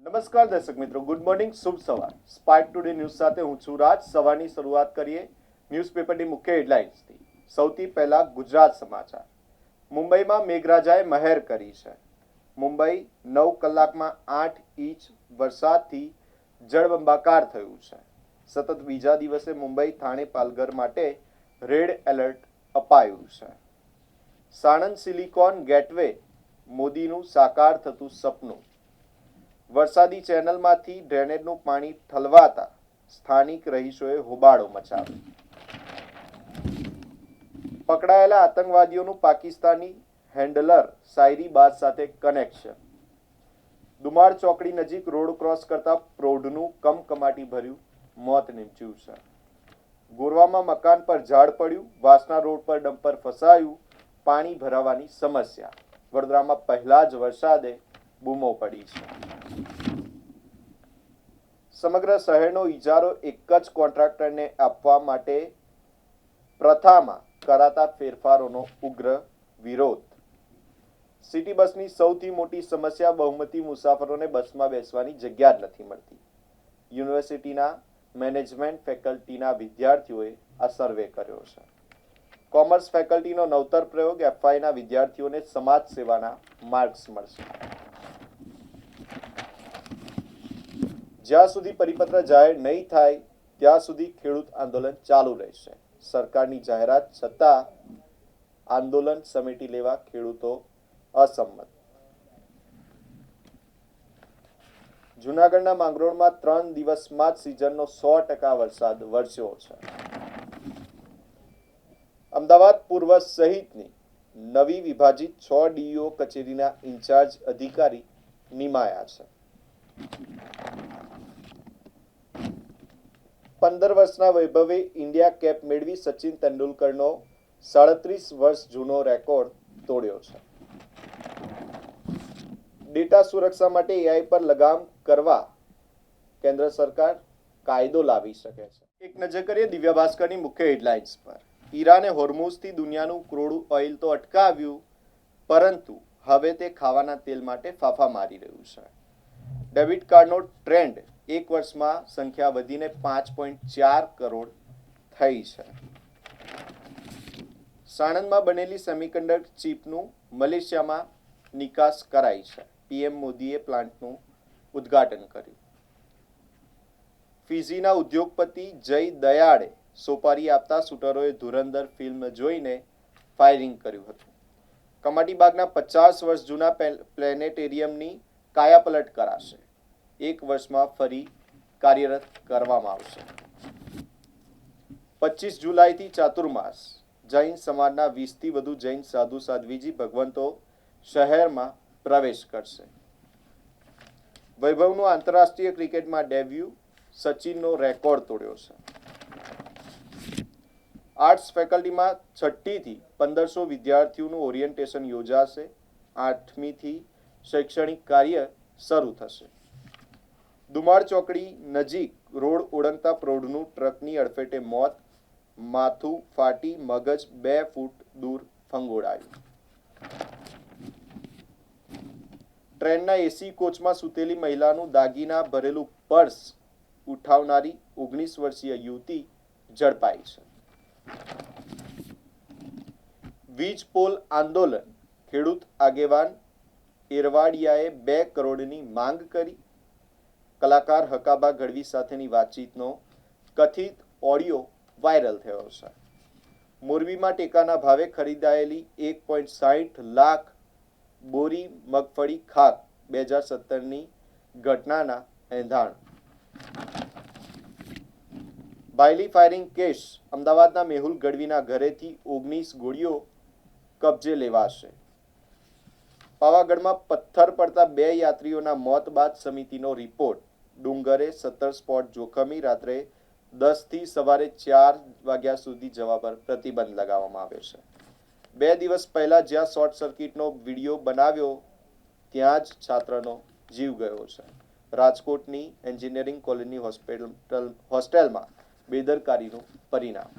નમસ્કાર દર્શક મિત્રો, ગુડ મોર્નિંગ, શુભ સવાર. સ્પાર્ક ટુડે ન્યૂઝ સાથે હું છું રાજ. સવારની શરૂઆત કરીએ ન્યૂઝપેપરની મુખ્ય હેડલાઇન્સથી. સૌથી પહેલા ગુજરાત સમાચાર. મુંબઈમાં મેઘરાજાએ મહેર કરી છે. મુંબઈ 9 કલાકમાં 8 ઇંચ વરસાદથી જળબંબાકાર થયું છે. સતત બીજા દિવસે મુંબઈ, થાણે, પાલઘર માટે રેડ એલર્ટ અપાયું છે. સાણંદ સિલિકોન ગેટવે, મોદીનું સાકાર થતું સપનું. વરસાદી ચેનલમાંથી ડ્રેનેજનું પાણી ઠલવાતા સ્થાનિક રહીશોએ હોબાળો મચાવ્યો. પકડાયેલા આતંકવાદીઓનું પાકિસ્તાની હેન્ડલર સાયરીબાઝ સાથે કનેક્શન. દુમાળ ચોકડી નજીક રોડ ક્રોસ કરતા પ્રૌઢનું કમકમાટી ભર્યું મોત નીપજ્યું છે. ગોરવામાં મકાન પર ઝાડ પડ્યું. વાસના રોડ પર ડમ્પર ફસાયું. પાણી ભરાવાની સમસ્યા. વડોદરામાં પહેલા જ વરસાદે બૂમો પડી છે. સમગ્ર શહેરનો ઇજારો એક જ કોન્ટ્રાક્ટરને આપવા માટે પ્રથામાં કરાતા ફેરફારોનો ઉગ્ર વિરોધ. સિટી બસની સૌથી મોટી સમસ્યા બહુમતી મુસાફરોને બસમાં બેસવાની જગ્યા જ નથી મળતી. યુનિવર્સિટીના મેનેજમેન્ટ ફેકલ્ટીના વિદ્યાર્થીઓએ આ સર્વે કર્યો છે. કોમર્સ ફેકલ્ટીનો નવતર પ્રયોગ. એફવાયના વિદ્યાર્થીઓને સમાજ સેવાના માર્ક્સ મળશે. જ્યાં સુધી પરિપત્ર જાહેર નહીં થાય ત્યાં સુધી ખેડૂત આંદોલન ચાલુ રહેશે. સરકારની જાહેરાત છતાં આંદોલન સમેટી લેવા ખેડૂતો અસંમત. જૂનાગઢના માંગરોળમાં 3 દિવસમાં જ સિઝનનો 100% વરસાદ વરસ્યો છે. અમદાવાદ પૂર્વ સહિતની નવી વિભાજિત 6 ડીઈઓ કચેરીના ઇન્ચાર્જ અધિકારી નિમાયા છે. 15 વર્ષના વૈભવે ઇન્ડિયા કેપ મેળવી સચિન તેંડુલકરનો 37 વર્ષ જૂનો રેકોર્ડ તોડ્યો છે. ડેટા સુરક્ષા માટે એઆઈ પર લગામ કરવા કેન્દ્ર સરકાર કાયદો લાવી શકે છે. એક નજર કરીએ દિવ્ય ભાસ્કરની મુખ્ય હેડલાઇન્સ પર. ઈરાને હોર્મુઝથી દુનિયાનું ક્રૂડ ઓઇલ તો અટકાવ્યું, પરંતુ હવે તે ખાવાના તેલ માટે ફાફા મારી રહ્યું છે. ડેબિટ કાર્ડનો ટ્રેન્ડ એક વર્ષમાં સંખ્યા વધીને 5.4 કરોડ થઈ છે. સાણંદમાં બનેલી સેમિકન્ડક્ટર ચિપનું મલેશિયામાં નિકાસ કરાઈ છે. પીએમ મોદીએ પ્લાન્ટનું ઉદ્ઘાટન કર્યું. ફિજીના ઉદ્યોગપતિ જય દયાળે સોપારી આપતા શૂટરોએ ધુરંધર ફિલ્મ જોઈને ફાયરિંગ કર્યું હતું. કમાટીબાગના 50 વર્ષ જૂના પ્લેનેટેરિયમની કાયાપલટ કરાશે. 1 વર્ષમાં ફરી કાર્યરત કરવામાં આવશે. 25 જુલાઈથી ચાતુર્માસ. જૈન સમાજના 20થી વધુ જૈન સાધુ સાધ્વીજી ભગવંતો શહેરમાં પ્રવેશ કરશે. વૈભવનું આંતરરાષ્ટ્રીય ક્રિકેટમાં ડેબ્યુ. સચિનનો રેકોર્ડ તોડ્યો છે. આર્ટ્સ ફેકલ્ટીમાં 6ઠ્ઠી થી 1500 વિદ્યાર્થીઓનું ઓરિએન્ટેશન યોજાશે. 8મીથી શૈક્ષણિક કાર્ય શરૂ થશે. દુમાળ ચોકડી નજીક રોડ ઓળંગતા પ્રૌઢનું ટ્રકની અડફેટે મોત. માથું ફાટી મગજ 2 ફૂટ દૂર ફંગોળાયું. ટ્રેનના એસી કોચમાં સૂતેલી મહિલાનું દાગીના ભરેલું પર્સ ઉઠાવનારી 19 વર્ષીય યુવતી ઝડપાઈ છે. વીજ પોલ આંદોલન. ખેડૂત આગેવાન એરવાડિયાએ 2 કરોડની માંગ કરી. કલાકાર હકાબા ગઢવી સાથેની વાતચીતનો કથિત ઓડિયો વાયરલ થયો છે. મોરબીમાં ટેકાના ભાવે ખરીદાયેલી 1.60 લાખ બોરી મગફળી ખાક 2017ની ઘટનાના એંધાણ. બાયલી ફાયરિંગ કેસ. અમદાવાદના મેહુલ ગઢવીના ઘરેથી 19 ગોળીઓ કબજે લેવાશે. પાવાગઢમાં પથ્થર પડતા 2 યાત્રીઓના મોત બાદ સમિતિનો રિપોર્ટ. ડુંગરે 17 સ્પોટ જોખમી. રાત્રે 10 થી સવારે 4 વાગ્યા સુધી જવા પર પ્રતિબંધ લગાવવામાં આવ્યો છે. 2 દિવસ પહેલા જ્યાં શોર્ટ સર્કિટનો વિડીયો બનાવ્યો ત્યાં જ છાત્રનો જીવ ગયો છે. રાજકોટની એન્જિનિયરિંગ કોલેજની હોસ્ટેલમાં બેદરકારીનું પરિણામ.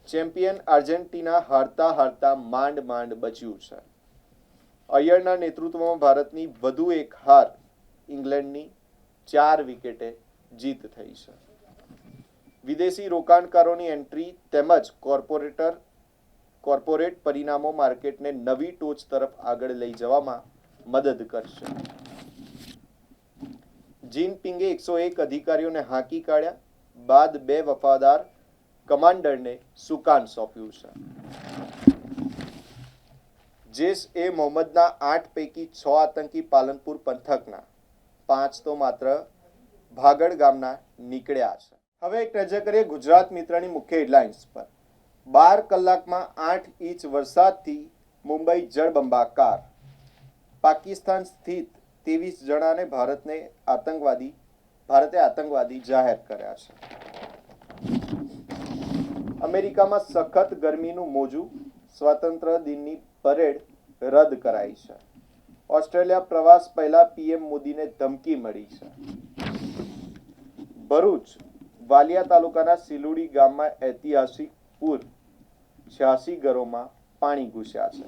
ચેમ્પિયન આર્જેન્ટિના હારતા હારતા માંડ માંડ બચ્યું છે. અય્યરના નેતૃત્વમાં ભારતની વધુ એક હાર, ઇંગ્લેન્ડની 4 વિકેટે જીત થઈ છે. વિદેશી રોકાણકારોની એન્ટ્રી તેમજ કોર્પોરેટ પરિણામો માર્કેટને નવી ટોચ તરફ આગળ લઈ જવામાં મદદ કરશે. જિનપિંગે 101 અધિકારીઓને હાંકી કાઢ્યા બાદ 2 વફાદાર કમાન્ડરને સુકાન સોંપ્યું છે. જૈશ-એ-મોહમ્મદના 8 પૈકી 6 આતંકી પાલનપુર પંથકના, 5 તો માત્ર ભાગડ ગામના નીકળ્યા છે. હવે એક નજર કરીએ ગુજરાત મિત્રની મુખ્ય હેડલાઇન્સ પર. 12 કલાકમાં 8 ઇંચ વરસાદથી મુંબઈ જળબંબાકાર. પાકિસ્તાન સ્થિત 23 જણાને ભારતે આતંકવાદી જાહેર કર્યા છે. અમેરિકામાં સખત ગરમીનું મોજું, સ્વાતંત્ર્ય દિનની પરેડ રદ કરાઈ છે. ઓસ્ટ્રેલિયા પ્રવાસ પહેલા પીએમ મોદીને ધમકી મળી છે. ભરૂચ વાલિયા તાલુકાના સિલુડી ગામમાં ઐતિહાસિક પૂર, 86 ઘરોમાં પાણી ઘૂસ્યા છે.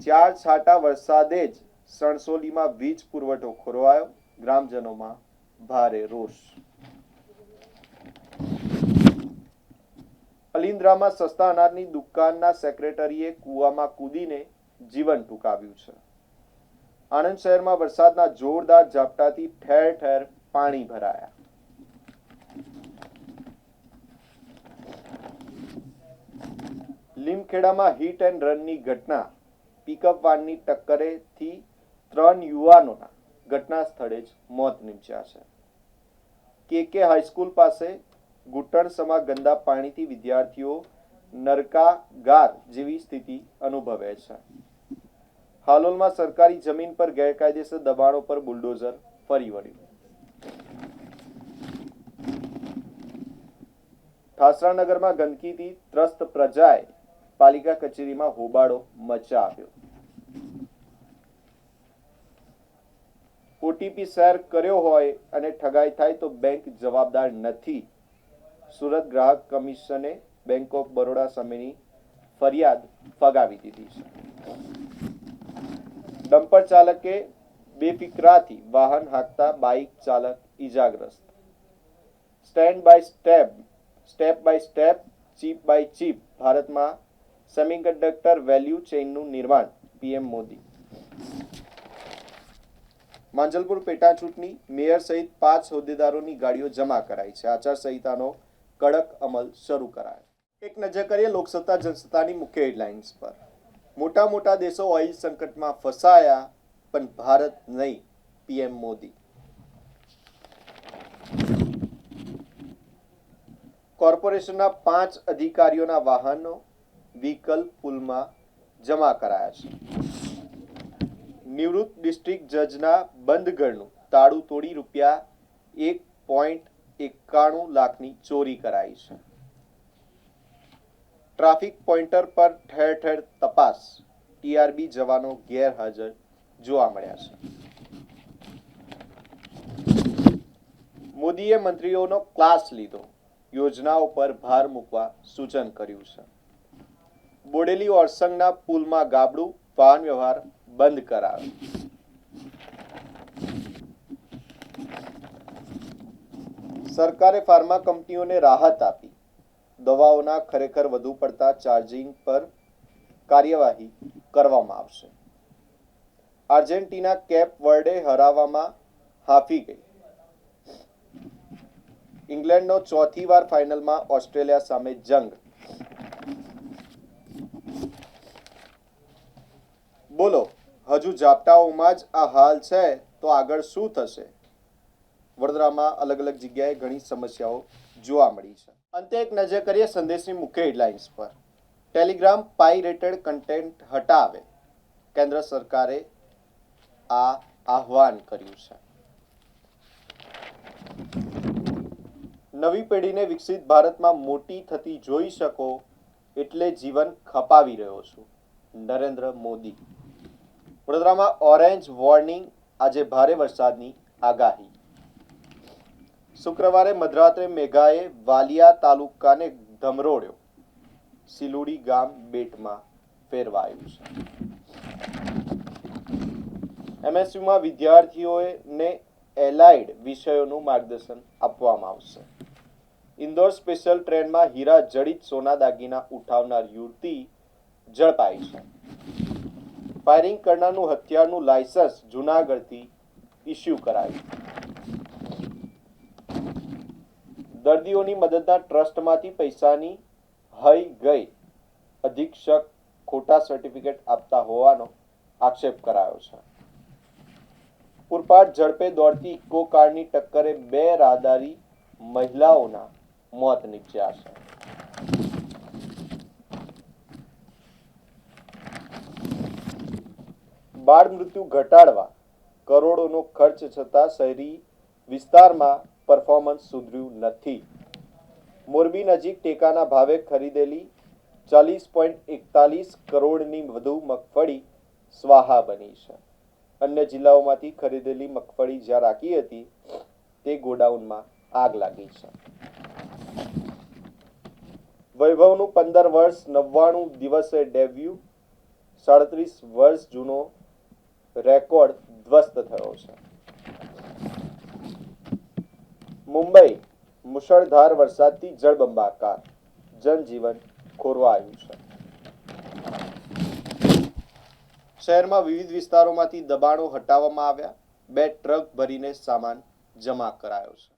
4 છાંટા વરસાદે જ સણસોલીમાં વીજ પુરવઠો ખોરવાયો, ગ્રામજનોમાં ભારે રોષ. અલિન્દ્રામાં સસ્તા અનાજની દુકાનના સેક્રેટરીએ કૂવામાં કૂદીને જીવન ટૂંકાવ્યું છે. આણંદ શહેરમાં વરસાદના જોરદાર ઝાપટાથી ઠેર ઠેર પાણી ભરાયા. લીમખેડામાં હિટ એન્ડ રનની ઘટના, પિકઅપ વાનની ટક્કરેથી 3 યુવાનોના ઘટના સ્થળે જ મોત નીપજ્યા છે. કે હાઈસ્કૂલ પાસે ઘૂંટણસમા ગંદા પાણીથી વિદ્યાર્થીઓ નરકાગાર જેવી સ્થિતિ અનુભવે છે. હાલોલમાં સરકારી જમીન પર ગેરકાયદેસર દબાણો પર બુલડોઝર ફરી વળ્યું. ઠાસરાનગરમાં ગંદકીથી ત્રસ્ત પ્રજાએ પાલિકા કચેરીમાં હોબાળો મચાવ્યો. ઓટીપી શેર કર્યો હોય અને ઠગાઈ થાય તો બેંક જવાબદાર નથી. સુરત ગ્રાહક કમિશને બેંક ઓફ બરોડા સામેની ફરિયાદ ફગાવી દીધી છે. ડમ્પર ચાલકે બેફિકરાથી વાહન હાંકતા બાઇક ચાલક ઈજાગ્રસ્ત. Step by step, chip by chip ભારતમાં સેમિકન્ડક્ટર વેલ્યુ ચેઇનનું નિર્માણ, પીએમ મોદી. માંજલપુર પેટા ચૂંટણી, મેયર સહિત 5 હોદ્દેદારોની ગાડીઓ જમા કરાઈ છે. આચારસંહિતાનો કડક અમલ શરૂ કરાયો. એક નજર કરીએ લોકસત્તા જનસત્તાની મુખ્ય હેડલાઇન્સ પર. મોટા દેશો ઓઇલ સંકટમાં ફસાયા પણ ભારત નહીં, પીએમ મોદી. કોર્પોરેશનના 5 અધિકારીઓના વાહનો વ્હીકલ પુલમાં જમા કરાયા છે. નિવૃત્ત ડિસ્ટ્રિક્ટ જજના બંધ ઘરનું તાળું તોડી ₹1.91 લાખની ચોરી કરાઈ છે. ટ્રાફિક પોઇન્ટર પર ઠેર ઠેર તપાસ, ટીઆરબી જવાનો ગેરહાજર જોવા મળ્યા છે. મોદીએ મંત્રીઓનો ક્લાસ લીધો, યોજનાઓ પર ભાર મૂકવા સૂચન કર્યું છે. બોડેલી ઓરસંગના પુલમાં ગાબડું, વાહન વ્યવહાર બંધ કરાયો. સરકારે ફાર્મા કંપનીઓને રાહત આપી. દવાઓના ખરેખર વધુ પડતા ચાર્જિંગ પર કાર્યવાહી કરવામાં આવશે. આર્જેન્ટિના કેપ વર્ડે હરાવવામાં હાંફી ગઈ. ઇંગ્લેન્ડનો 4થી વાર ફાઇનલમાં ઓસ્ટ્રેલિયા સામે જંગ. બોલો, હજુ ઝાપટાઓમાં જ આ હાલ છે તો આગળ શું થશે? વડોદરામાં અલગ અલગ જગ્યાએ ઘણી સમસ્યાઓ જોવા મળી છે. અંતે એક નજર કરીએ સંદેશની મુખ્ય હેડલાઇન્સ પર. ટેલિગ્રામ પાઇરેટેડ કન્ટેન્ટ હટાવે, કેન્દ્ર સરકારે આ આહવાન કર્યું છે. નવી પેઢીને વિકસિત ભારતમાં મોટી થતી જોઈ શકો એટલે જીવન ખપાવી રહ્યો છું, નરેન્દ્ર મોદી. વડોદરામાં ઓરેન્જ વોર્નિંગ, આજે ભારે વરસાદની આગાહી. શુક્રવારે મધરાત્રે મેઘાએ વાલિયા તાલુકાને ધમરોળ્યો. સિલુડી ગામ બેટમાં ફેરવાયું છે. એમએસયુમાં વિદ્યાર્થીઓને એલાઇડ વિષયોનું માર્ગદર્શન આપવામાં આવશે. ઇન્દોર સ્પેશિયલ ટ્રેનમાં હીરા જડિત સોના દાગીના ઉઠાવનાર યુવતી ઝડપાઈ છે. ફાયરિંગ કરનારનું હથિયારનું લાયસન્સ જૂનાગઢથી ઇસ્યુ કરાયું. દર્દીઓની મદદના ટ્રસ્ટમાંથી પૈસાની હઈ ગઈ અધિક્ષક ખોટા સર્ટિફિકેટ આપતા હોવાનો આક્ષેપ કરાયો છે. પૂરપાટ ઝડપે દોડતી ઇકો કારની ટક્કરે 2 રાહદારી મહિલાઓના મોત નીપજ્યા છે. બાળ મૃત્યુ ઘટાડવા કરોડોનો ખર્ચ છતાં શહેરી વિસ્તારમાં પરફોર્મન્સ સુધર્યું નથી. મોરબી નજીક ટેકાના ભાવે ખરીદેલી 40.41 કરોડની વધુ મગફળી સ્વાહા બની છે. અન્ય જિલ્લાઓમાંથી ખરીદેલી મગફળી જ્યાં રાખી હતી તે ગોડાઉનમાં આગ લાગી છે. વૈભવનું 15 વર્ષ 99 દિવસે ડેબ્યુ, 37 વર્ષ જૂનો રેકોર્ડ ધ્વસ્ત થયો છે. મુંબઈ મુશળધાર વરસાદથી જળબંબાકાર, જનજીવન ખોરવાયું છે. શહેરમાં વિવિધ વિસ્તારોમાંથી દબાણો હટાવવામાં આવ્યા. 2 ટ્રક ભરીને સામાન જમા કરાયો છે.